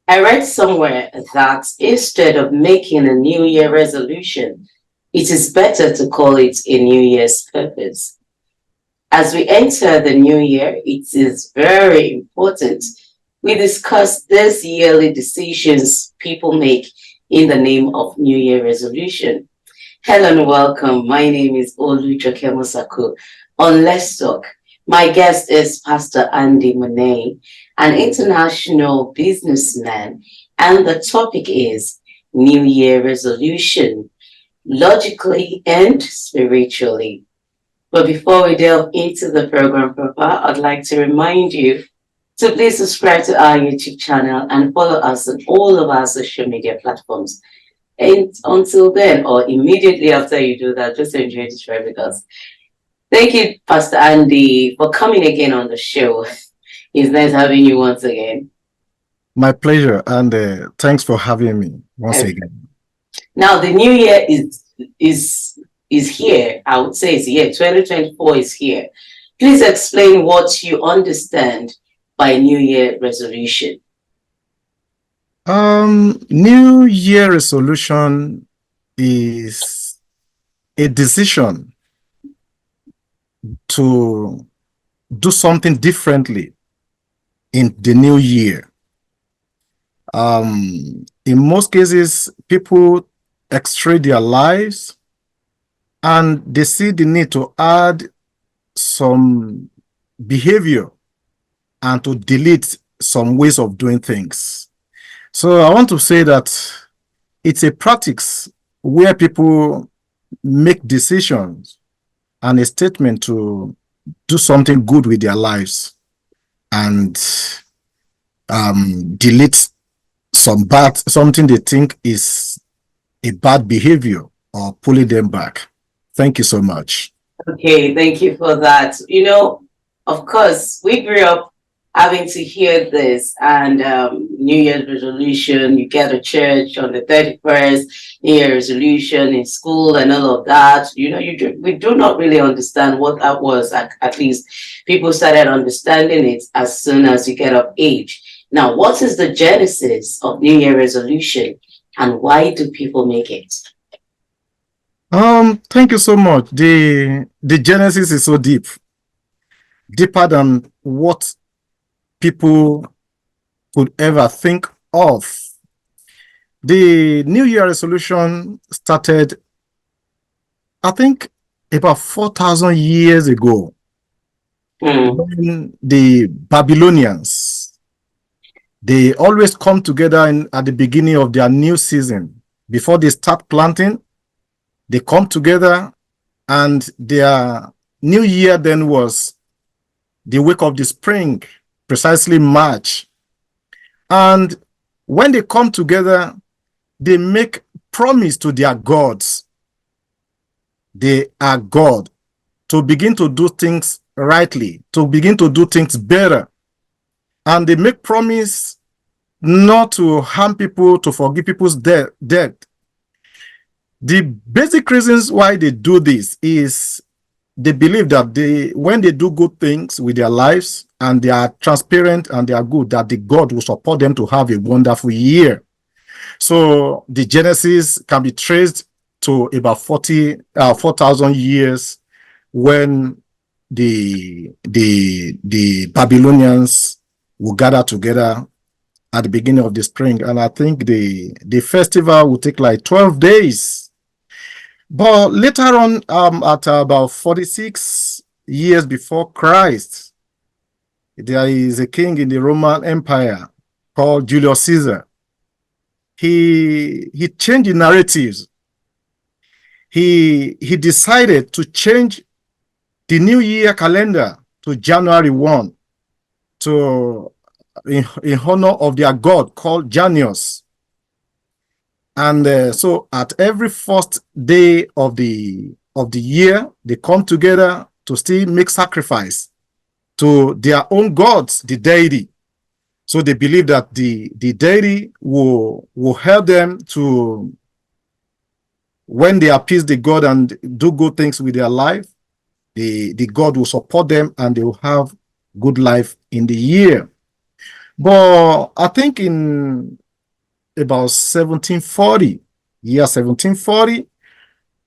I read somewhere that instead of making a New Year resolution, it is better to call it a New Year's purpose. As we enter the new year, it is very important we discuss these yearly decisions people make in the name of New Year resolution. Hello and welcome. My name is Olu Jokemosaku. On Let's Talk, my guest is Pastor Andy Monehin, an international businessman, and the topic is New Year resolution, logically and spiritually. But before we delve into the program proper, I'd like to remind you to please subscribe to our YouTube channel and follow us on all of our social media platforms. And until then, or immediately after you do that, just enjoy this ride with us. Thank you, Pastor Andy, for coming again on the show. It's nice having you once again. My pleasure, and thanks for having me once again. Now, the new year is here. I would say it's here. 2024 is here. Please explain what you understand by New Year resolution. New Year resolution is a decision to do something differently in the new year. In most cases, people extrait their lives and they see the need to add some behavior and to delete some ways of doing things. So I want to say that it's a practice where people make decisions and a statement to do something good with their lives and delete something they think is a bad behavior or pulling them back. Thank you so much. Okay, thank you for that. You know, of course, we grew up having to hear this and New Year's resolution, you get a church on the 31st, New Year resolution in school and all of that. You know, we do not really understand what that was. At least people started understanding it as soon as you get of age. Now, what is the genesis of New Year resolution and why do people make it? Thank you so much. The genesis is so deep, deeper than what people could ever think of. The New Year resolution started, I think, about 4,000 years ago, when the Babylonians, they always come together at the beginning of their new season. Before they start planting, they come together, and their new year then was the week of the spring, precisely March. And when they come together, they make promise to their gods. They are God, to begin to do things rightly, to begin to do things better. And they make promise not to harm people, to forgive people's debt. The basic reasons why they do this is they believe that when they do good things with their lives and they are transparent and they are good, that the God will support them to have a wonderful year. So the Genesis can be traced to about 4,000 years when the Babylonians will gather together at the beginning of the spring. And I think the festival will take like 12 days. But later on, at about 46 years before Christ, there is a king in the Roman Empire called Julius Caesar. He changed the narratives. He decided to change the New Year calendar to January 1 in honor of their god called Janus. And so at every first day of the year, they come together to still make sacrifice to their own gods, the deity. So they believe that the deity will help them to, when they appease the God and do good things with their life, the God will support them and they will have good life in the year. But I think in about 1740, year 1740,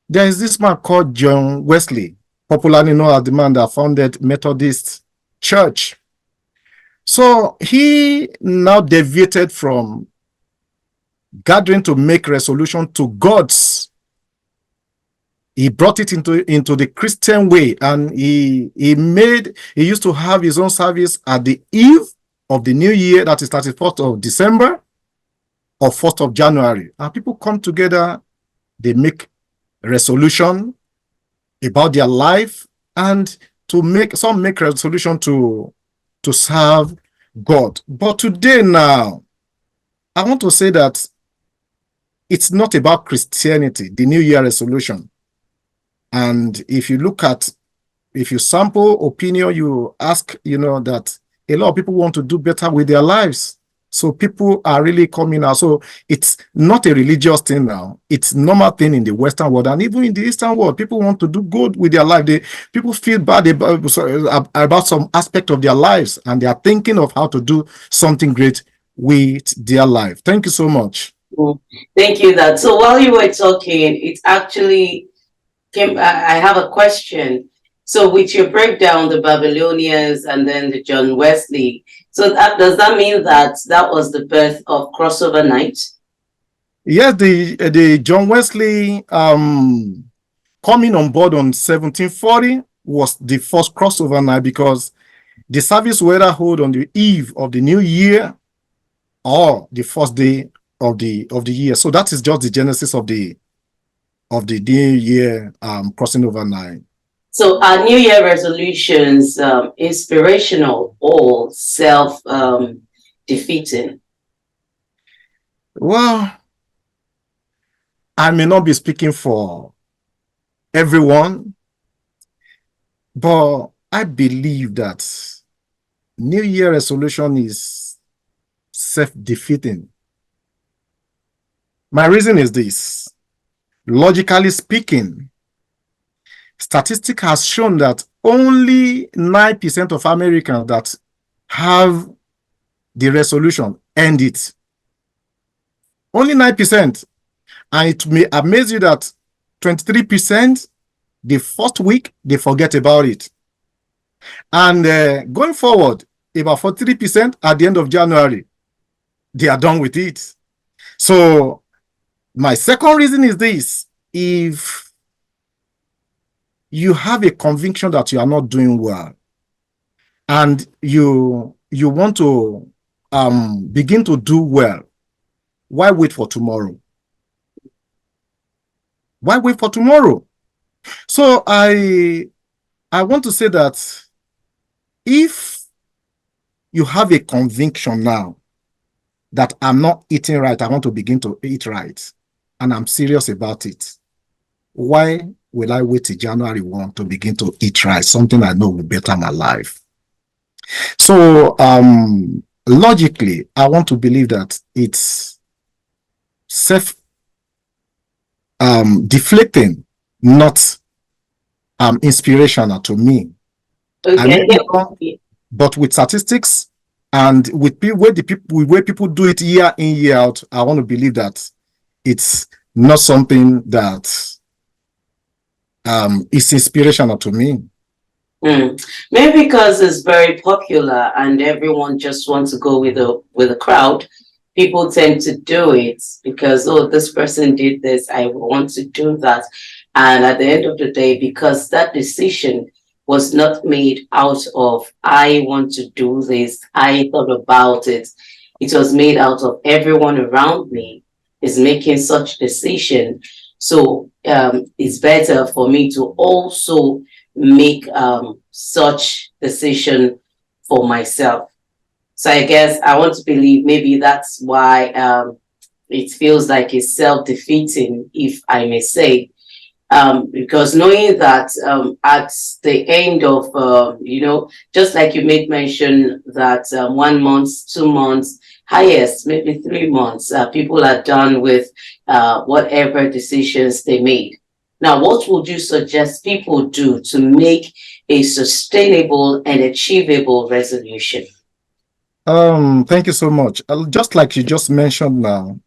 there is this man called John Wesley, popularly known as the man that founded Methodist Church. So he now deviated from gathering to make resolution to God's. He brought it into the Christian way, and he used to have his own service at the eve of the new year, that is 31st of December or 1st of January. And people come together, they make resolution about their life, and some make resolution to serve God. But today now, I want to say that it's not about Christianity, the New Year resolution. And if you sample opinion, you ask, that a lot of people want to do better with their lives. So people are really coming out. So it's not a religious thing now. It's a normal thing in the Western world, and even in the Eastern world. People want to do good with their life. People feel bad about some aspect of their lives, and they are thinking of how to do something great with their life. Thank you so much. Thank you. So while you were talking, it actually came. I have a question. So with your breakdown, the Babylonians and then the John Wesley, so does that mean that was the birth of crossover night? Yes, the John Wesley coming on board on 1740 was the first crossover night, because the service were either held on the eve of the new year or the first day of the year. So that is just the genesis of the new year crossing over night. So are New Year resolutions inspirational or self-defeating? Well, I may not be speaking for everyone, but I believe that New Year resolution is self-defeating. My reason is this. Logically speaking, statistics has shown that only 9% of Americans that have the resolution end it. Only 9%. And it may amaze you that 23%, the first week, they forget about it. And going forward, about 43% at the end of January, they are done with it. So my second reason is this. If you have a conviction that you are not doing well, and you want to begin to do well, why wait for tomorrow? Why wait for tomorrow? So I want to say that if you have a conviction now that I'm not eating right, I want to begin to eat right, and I'm serious about it, why will I wait till January 1 to begin to eat right, something I know will better my life? So logically, I want to believe that it's deflecting, not inspirational to me. Okay. I mean, but with statistics and with where people do it year in, year out, I want to believe that it's not something that is inspirational to me. Maybe because it's very popular and everyone just wants to go with the crowd. People tend to do it because, oh, this person did this, I want to do that. And at the end of the day, because that decision was not made out of, I want to do this, I thought about it. It was made out of everyone around me is making such decision. So it's better for me to also make such decision for myself. So I guess I want to believe maybe that's why it feels like it's self-defeating, if I may say, because knowing that at the end of, just like you made mention that 1 month, 2 months, highest, maybe 3 months, people are done with whatever decisions they made. Now, what would you suggest people do to make a sustainable and achievable resolution? Thank you so much. Just like you just mentioned now,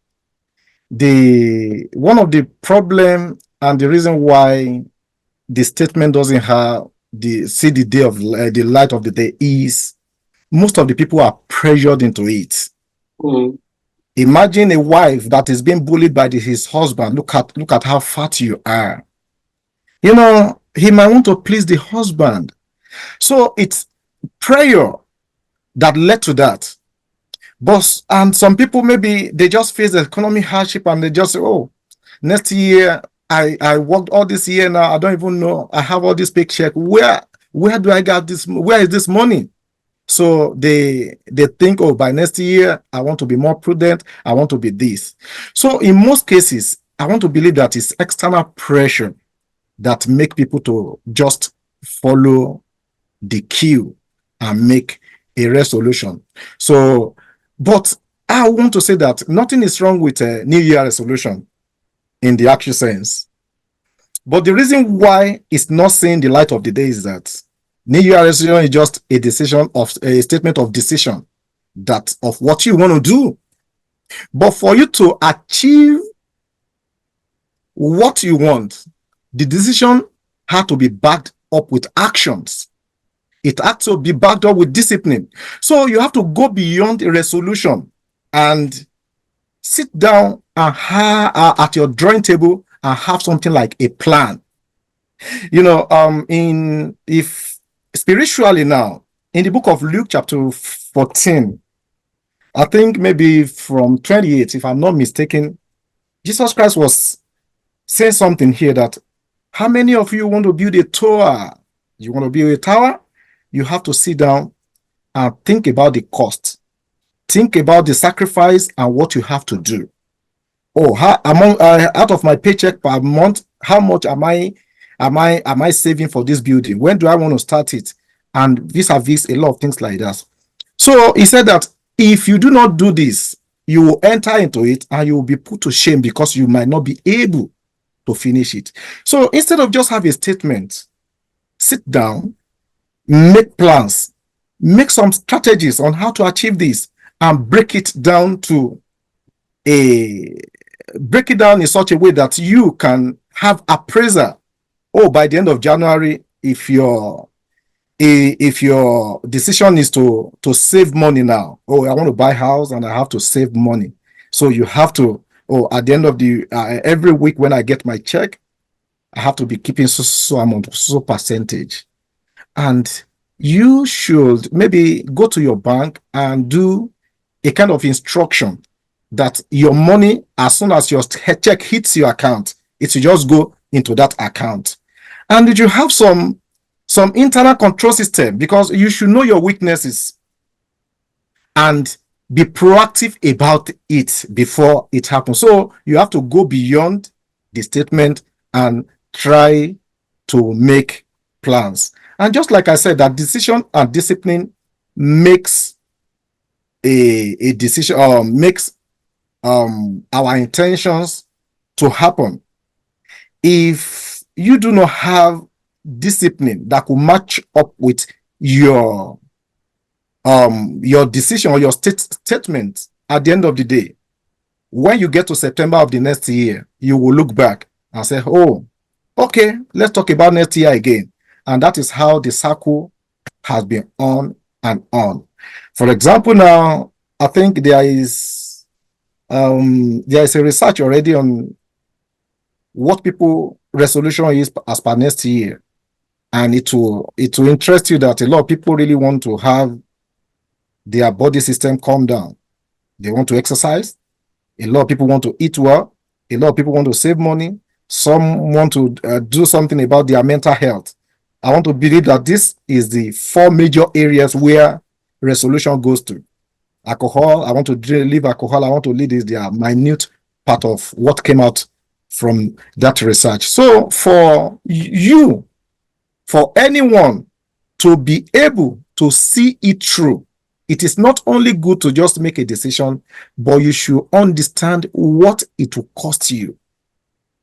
the one of the problem and the reason why the statement doesn't have the see the day of the light of the day is most of the people are pressured into it. Mm. Imagine a wife that is being bullied by his husband. Look at how fat you are. You know, he might want to please the husband. So it's prayer that led to that. But and some people maybe they just face the economic hardship and they just say, oh, next year I worked all this year now. I don't even know. I have all this paycheck. Where do I get this? Where is this money? So they think, oh, by next year I want to be more prudent. I want to be this. So in most cases, I want to believe that it's external pressure that make people to just follow the queue and make a resolution. So, but I want to say that nothing is wrong with a New Year resolution in the actual sense. But the reason why it's not seeing the light of the day is that New Year resolution is just a decision of a statement of decision that of what you want to do. But for you to achieve what you want, the decision had to be backed up with actions. It has to be backed up with discipline. So you have to go beyond a resolution and sit down and at your drawing table and have something like a plan. You know, in if spiritually now, in the book of Luke, chapter 14, I think maybe from 28, if I'm not mistaken, Jesus Christ was saying something here that how many of you want to build a tower? You want to build a tower? You have to sit down and think about the cost. Think about the sacrifice and what you have to do. Oh, out of my paycheck per month, how much am I saving for this building? When do I want to start it? And vis-a-vis a lot of things like that. So he said that if you do not do this, you will enter into it and you will be put to shame because you might not be able to finish it. So instead of just have a statement, sit down, make plans, make some strategies on how to achieve this, and break it down in such a way that you can have appraisal. Oh, by the end of January, if your decision is to save money now, oh, I want to buy a house and I have to save money. So you have to, oh, at the end of the every week when I get my check, I have to be keeping so amount, so percentage. And you should maybe go to your bank and do a kind of instruction that your money, as soon as your check hits your account, it will just go into that account. And you have some internal control system because you should know your weaknesses and be proactive about it before it happens. So you have to go beyond the statement and try to make plans. And just like I said, that decision and discipline makes a decision makes our intentions to happen. If you do not have discipline that will match up with your decision or your statement at the end of the day, when you get to September of the next year, you will look back and say, oh, okay, let's talk about next year again. And that is how the circle has been on and on. For example, now I think there is a research already on what people resolution is as per next year, and it will interest you that a lot of people really want to have their body system calm down. They want to exercise. A lot of people want to eat well. A lot of people want to save money. Some want to do something about their mental health. I want to believe that this is the 4 major areas where resolution goes to. Alcohol, I want to leave alcohol. I want to leave this. They are minute part of what came out from that research. So for you, for anyone to be able to see it through, it is not only good to just make a decision, but you should understand what it will cost you.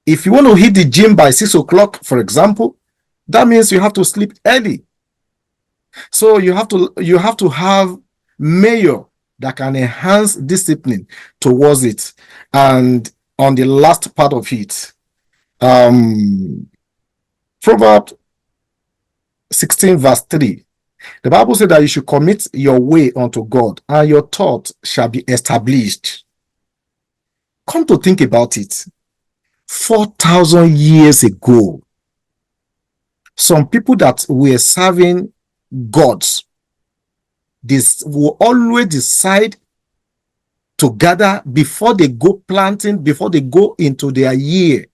If you want to hit the gym by 6 o'clock, for example, that means you have to sleep early. So you have to have measure that can enhance discipline towards it. And on the last part of it, Proverbs 16 verse 3, the Bible said that you should commit your way unto God and your thought shall be established. Come to think about it, 4,000 years ago, some people that were serving gods, this will always decide to gather before they go planting, before they go into their year,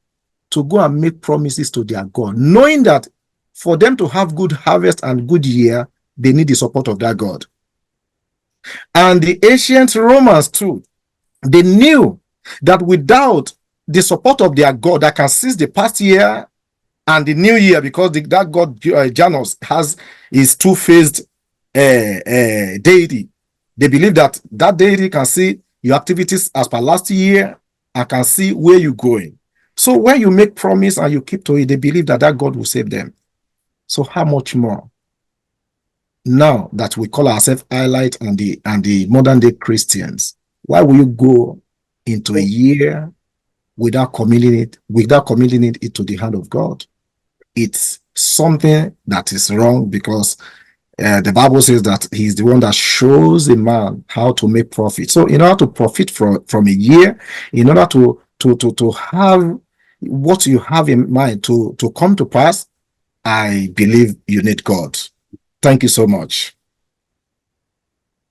to go and make promises to their God, knowing that for them to have good harvest and good year, they need the support of that God. And the ancient Romans too, they knew that without the support of their God that can seize the past year and the new year, because that God Janus has his two-faced deity. They believe that that deity can see your activities as per last year and can see where you're going. So when you make promise and you keep to it, they believe that that God will save them. So how much more now that we call ourselves Highlight and the modern day Christians? Why will you go into a year without committing it to the hand of God? It's something that is wrong, because the Bible says that he's the one that shows a man how to make profit. So in order to profit from a year, in order to have what you have in mind to come to pass, I believe you need God. Thank you so much.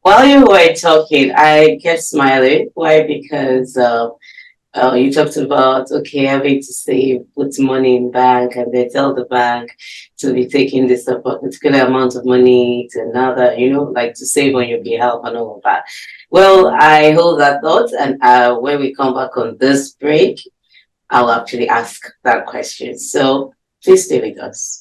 While you were talking, I kept smiling. Why? Because you talked about, okay, having to save, put money in bank, and they tell the bank to be taking this particular amount of money to another, like to save on your behalf and all of that. Well, I hold that thought, and when we come back on this break, I'll actually ask that question. So please stay with us.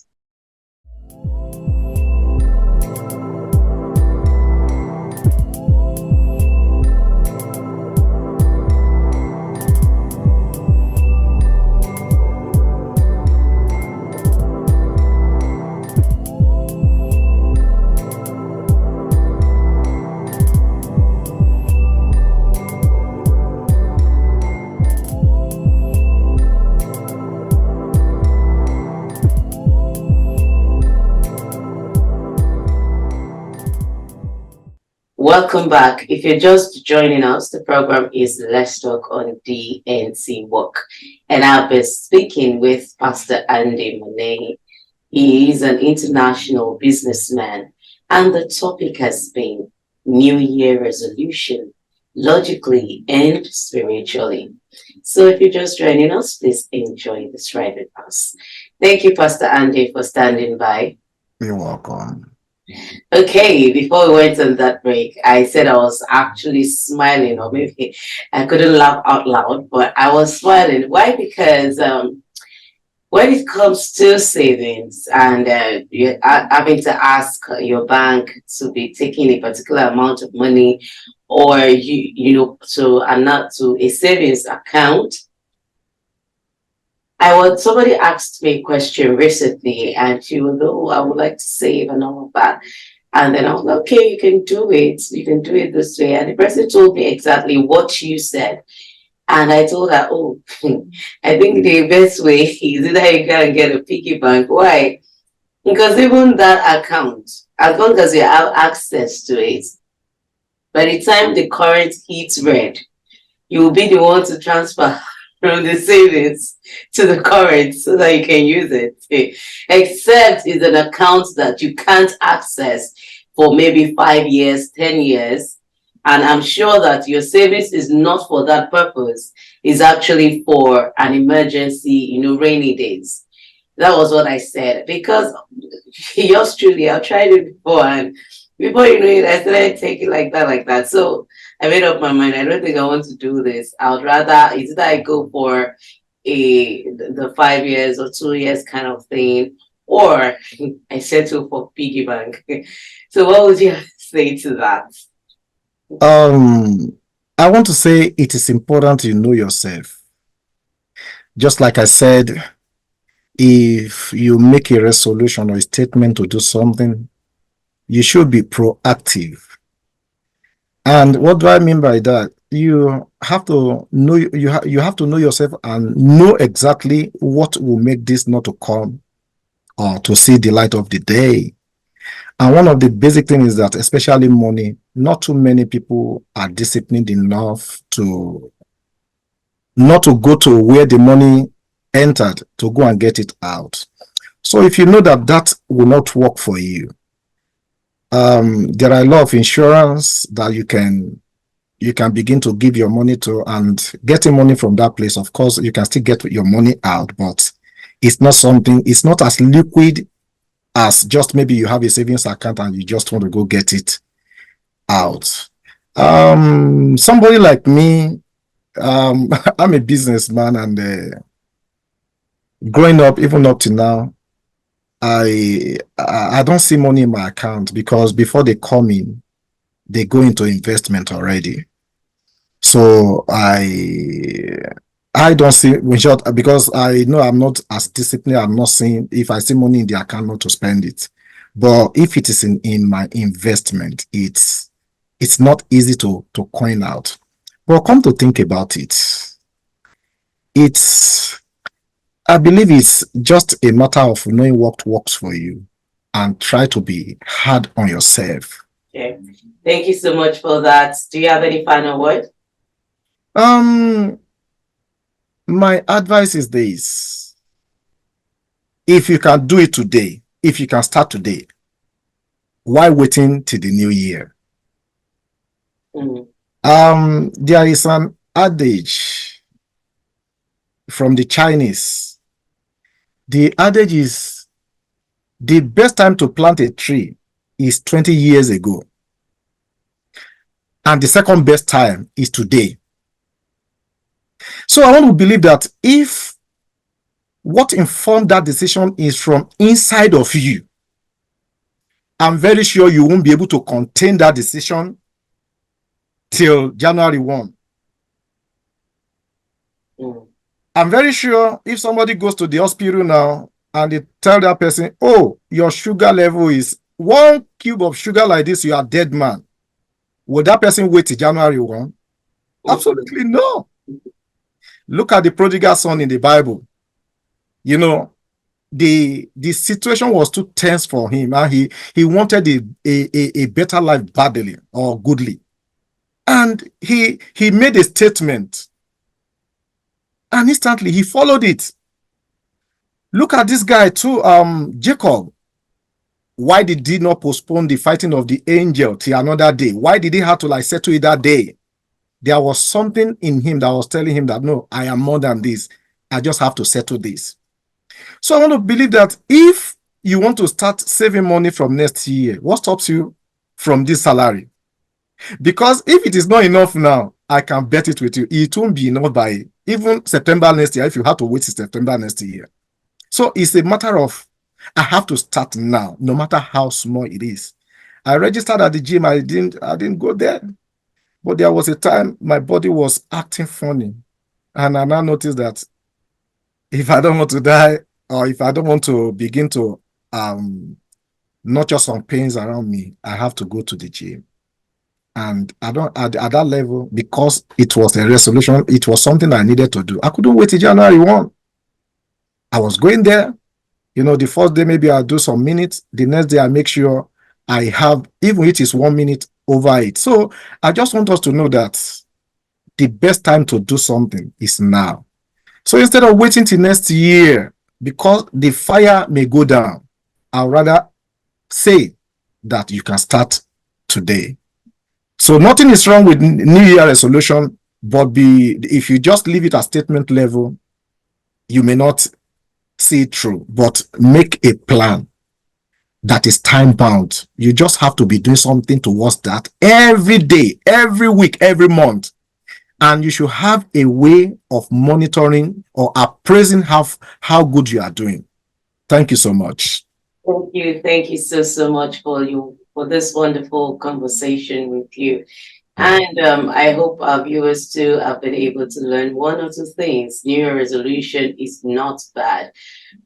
Welcome back. If you're just joining us, the program is Let's Talk on DNC Work. And I've been speaking with Pastor Andy Monehin. He is an international businessman, and the topic has been New Year resolution, logically and spiritually. So if you're just joining us, please enjoy this ride with us. Thank you, Pastor Andy, for standing by. You're welcome. Okay, before we went on that break, I said I was actually smiling, or maybe I couldn't laugh out loud, but I was smiling. Why? Because when it comes to savings and you're having to ask your bank to be taking a particular amount of money, or to a savings account. Somebody asked me a question recently, and she was, oh, I would like to save and all of that. And then I was like, okay, you can do it. You can do it this way. And the person told me exactly what you said. And I told her, oh, I think the best way is either you can get a piggy bank. Why? Because even that account, as long as you have access to it, by the time the current hits red, you will be the one to transfer from the savings to the current so that you can use it. Except it's an account that you can't access for maybe 5 years, 10 years. And I'm sure that your savings is not for that purpose. It's actually for an emergency, rainy days. That was what I said. Because yours truly, I've tried it before, and before you know it, I started taking like that. So I made up my mind. I don't think I want to do this. I would rather either I go for the 5 years or 2 years kind of thing, or I settle for piggy bank. So what would you say to that? I want to say it is important to know yourself. Just like I said, if you make a resolution or a statement to do something, you should be proactive. And what do I mean by that? You have to know you have to know yourself and know exactly what will make this not to come or to see the light of the day. And one of the basic things is that, especially money, not too many people are disciplined enough to not to go to where the money entered to go and get it out. So if you know that that will not work for you, there are a lot of insurance that you can begin to give your money to, and getting money from that place. Of course, you can still get your money out, but it's not as liquid as just maybe you have a savings account and you just want to go get it out. Somebody like me, I'm a businessman, and growing up, even up to now, I don't see money in my account because before they come in, they go into investment already. So I don't see, in short, because I know I'm not as disciplined. I'm not seeing, if I see money in the account, not to spend it. But if it is in my investment, it's not easy to coin out. But come to think about it, it's I believe it's just a matter of knowing what works for you and try to be hard on yourself. Okay. Thank you so much for that. Do you have any final word? Um, my advice is this: if you can do it today, if you can start today, why waiting till the new year? Mm. There is an adage from the Chinese. The adage is the best time to plant a tree is 20 years ago, and the second best time is today. So I want to believe that if what informed that decision is from inside of you, I'm very sure you won't be able to contain that decision till January 1. Mm. I'm very sure if somebody goes to the hospital now and they tell that person, oh, your sugar level is 1 cube of sugar like this, you are dead man. Will that person wait till January 1? Absolutely no. Look at the prodigal son in the Bible. You know, the situation was too tense for him, and he wanted a better life badly or goodly. And he made a statement, and instantly he followed it. Look at this guy too, Jacob. Why did he not postpone the fighting of the angel till another day? Why did he have to like settle it that day? There was something in him that was telling him that no, I am more than this. I just have to settle this. So I want to believe that if you want to start saving money from next year, what stops you from this salary? Because if it is not enough now, I can bet it with you, it won't be enough by even September next year if you have to wait till September next year. So it's a matter of I have to start now, no matter how small it is. I registered at the gym. I didn't go there, but there was a time my body was acting funny, and I now noticed that if I don't want to die, or if I don't want to begin to not just some pains around me, I have to go to the gym. And I don't at that level, because it was a resolution, it was something I needed to do. I couldn't wait till January 1. I was going there. You know, the first day maybe I'll do some minutes. The next day I make sure I have, even if it is 1 minute over it. So I just want us to know that the best time to do something is now. So instead of waiting till next year, because the fire may go down, I'd rather say that you can start today. So nothing is wrong with New Year resolution, but if you just leave it at statement level, you may not see it through. But make a plan that is time bound. You just have to be doing something towards that every day, every week, every month. And you should have a way of monitoring or appraising how good you are doing. Thank you so much. Thank you so much for this wonderful conversation with you. And I hope our viewers too have been able to learn one or two things. New Year resolution is not bad,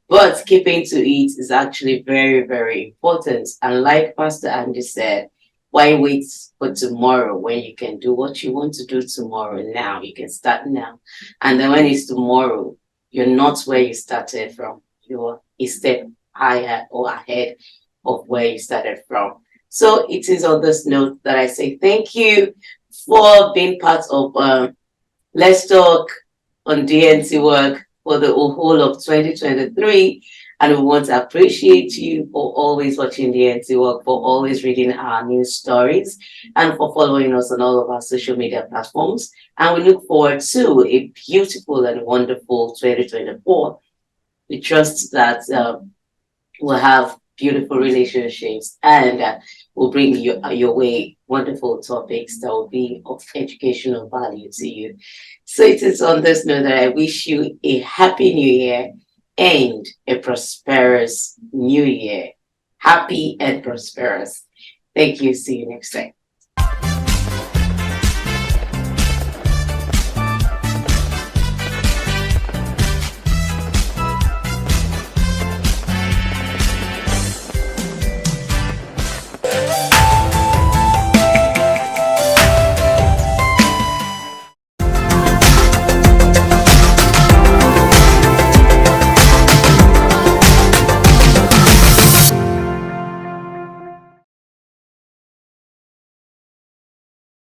but keeping to it is actually very, very important. And like Pastor Andy said, Why wait for tomorrow when you can do what you want to do tomorrow now? You can start now. And then when it's tomorrow, you're not where you started from. You're a step higher or ahead of where you started from. So it is on this note that I say thank you for being part of Let's Talk on DNC Work for the whole of 2023. And we want to appreciate you for always watching DNC Work, for always reading our news stories, and for following us on all of our social media platforms. And we look forward to a beautiful and wonderful 2024. We trust that we'll have beautiful relationships and we'll bring you your way wonderful topics that will be of educational value to you. So it is on this note that I wish you a happy new year and a prosperous new year. Happy and prosperous. Thank you. See you next time.